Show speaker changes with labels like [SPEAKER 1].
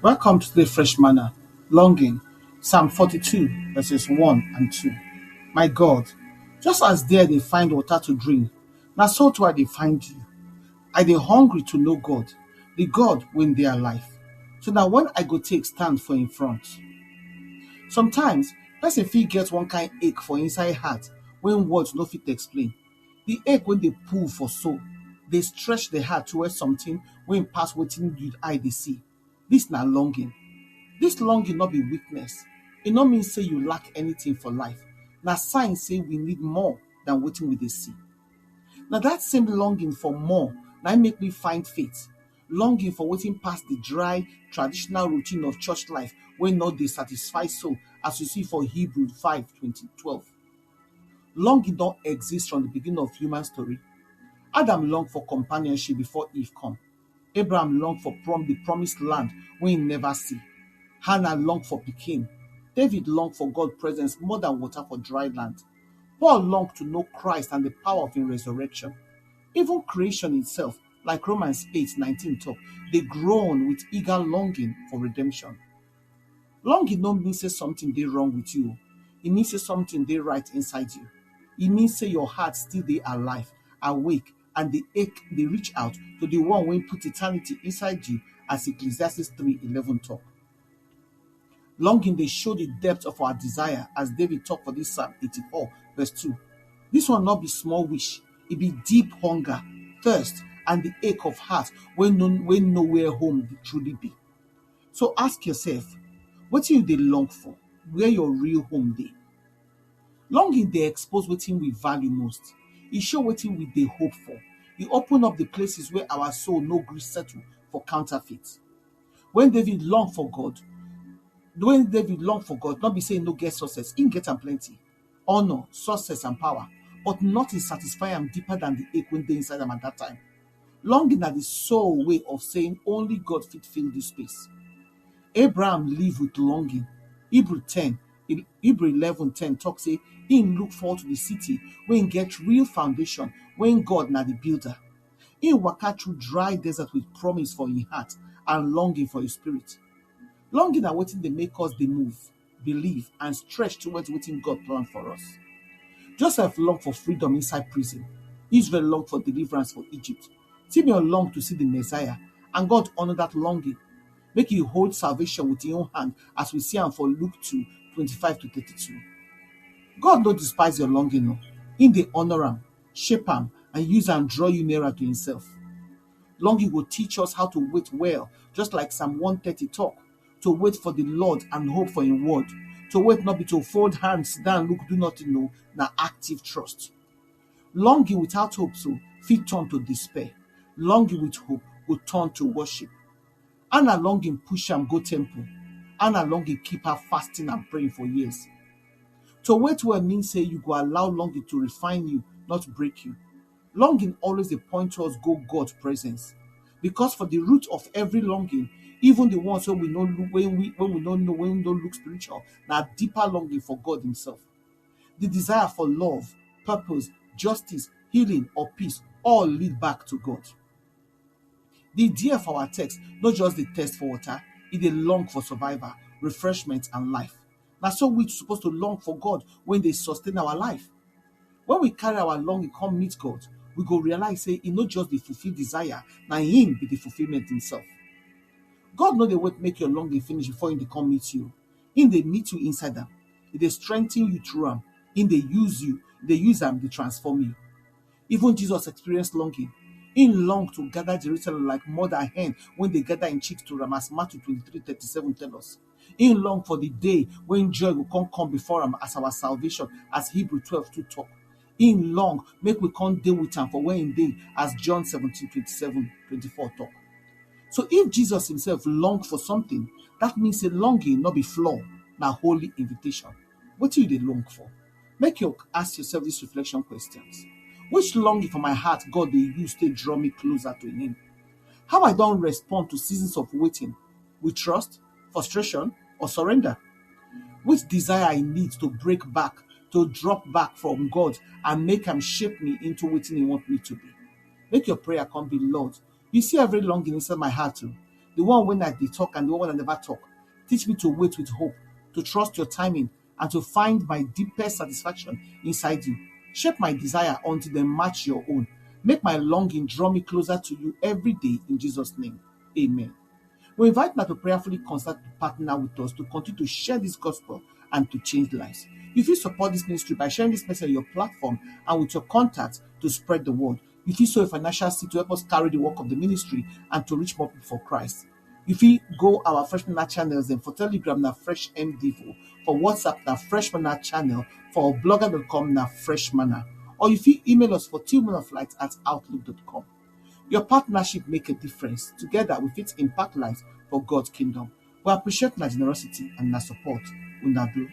[SPEAKER 1] Welcome to the fresh manna, longing, Psalm 42, verses 1 and 2. My God, just as there they find water to drink, now so too I they find you. I they hungry to know God, the God when they are life. So now when I go take stand for in front. Sometimes, person fit get one kind ache for inside heart when words no fit explain. The ache when they pull for soul, they stretch the heart towards something when pass wetin you eye dey see. This na longing. This longing not be weakness. It not mean say you lack anything for life. Na sign say we need more than wetin we dey see. Now that same longing for more na im make me find faith. Longing for wetin pass the dry traditional routine of church life wey no dey satisfy soul as you see for Hebrew 5:12. Longing don exist from the beginning of human story. Adam long for companionship before Eve come. Abraham long for the promised land wey he never see. Hannah longed for pikin. David longed for God's presence more than water for dry land. Paul longed to know Christ and the power of his resurrection. Even creation itself, like Romans 8:19 talk, they groan with eager longing for redemption. Longing don't mean say something dey wrong with you. It means say something dey right inside you. It means say your heart still dey alive, awake, and the ache they reach out to the one wey put eternity inside you, as Ecclesiastes 3:11 talk. Longing they show the depth of our desire, as David talked for this Psalm 84, verse 2. This one not be small wish, it be deep hunger, thirst, and the ache of heart when nowhere home truly be. So ask yourself, what you they long for? Where your real home dey? Longing they expose what we value most. It show what we they hope for. It open up the places where our soul no gree settle for counterfeit. When David longed for God, not be saying no get success, he get am plenty. Honor, success, and power. But nothing satisfy him deeper than the ache when they inside him at that time. Longing at the sole way of saying only God fit fill this space. Abraham lived with longing. Hebrew 11:10 talk say him look forward to the city when get real foundation, when God na the builder. Him waka through dry desert with promise for his heart and longing for his spirit. Longing and waiting they make us they move, believe, and stretch towards waiting God planned for us. Joseph longed for freedom inside prison. Israel longed for deliverance for Egypt. Simeon longed to see the Messiah, and God honored that longing. Make you hold salvation with your own hand, as we see him for Luke 2:25-32. God don't despise your longing, no. In the honor him, shape him, and use and draw you nearer to himself. Longing will teach us how to wait well, just like Psalm 130 talk. To wait for the Lord and hope for his word. To wait not be to fold hands, down, look, do nothing, no, na active trust. Longing without hope, so fit turn to despair. Longing with hope will turn to worship. Anna longing push am go temple. Anna longing keep her fasting and praying for years. To wait well means say you go allow longing to refine you, not break you. Longing always dey point towards God's presence. Because for the root of every longing, even the ones when we don't look, when we don't know, when we don't look spiritual, na deeper longing for God himself. The desire for love, purpose, justice, healing, or peace all lead back to God. The idea for our text, not just the thirst for water, it dey long for survival, refreshment, and life. Na so we supposed to long for God when they sustain our life. When we carry our longing come meet God, we go realize say e no just the fulfill desire, na him be the fulfillment himself. God no dey wait make your longing finish before him dey come meet you. Him dey meet you inside am. He dey strengthen you through am. Him dey use you, dey use am dey transform you. Even Jesus experienced longing. Him long to gather Jerusalem like mother hen when they gather in chicks to ram, as Matthew 23:37 tell us. Him long for the day when joy will come before him as our salvation, as Hebrew 12:2 talk. Him long make we come deal with him for when him day, as John 17:27-24 talk. So if Jesus himself longed for something, that means a longing not be flaw, na holy invitation. What do you dey long for? Make you ask yourself these reflection questions. Which longing for my heart God dey use to draw me closer to him? How I don't respond to seasons of waiting? With trust, frustration, or surrender? Which desire I need to break back, to drop back from God and make him shape me into what he want me to be? Make your prayer come be, Lord, you see every longing inside my heart too. the one when I dey talk and the one when I never talk. Teach me to wait with hope, to trust your timing, and to find my deepest satisfaction inside you. Shape my desire until they match your own. Make my longing draw me closer to you every day in Jesus' name. Amen. We invite now to prayerfully consult to partner with us to continue to share this gospel and to change lives. If you support this ministry by sharing this message on your platform and with your contacts to spread the word, if you sow a financial seed to help us carry the work of the ministry and to reach more people for Christ. If you go our Fresh Manna channels, then for Telegram na Fresh MDivo, for WhatsApp na Fresh Manna channel, for blogger.com na Fresh Manna. Or if you email us for tillmanoflight@outlook.com. Your partnership make a difference. Together, we fit impact lives for God's kingdom. We appreciate my generosity and my support. Una do.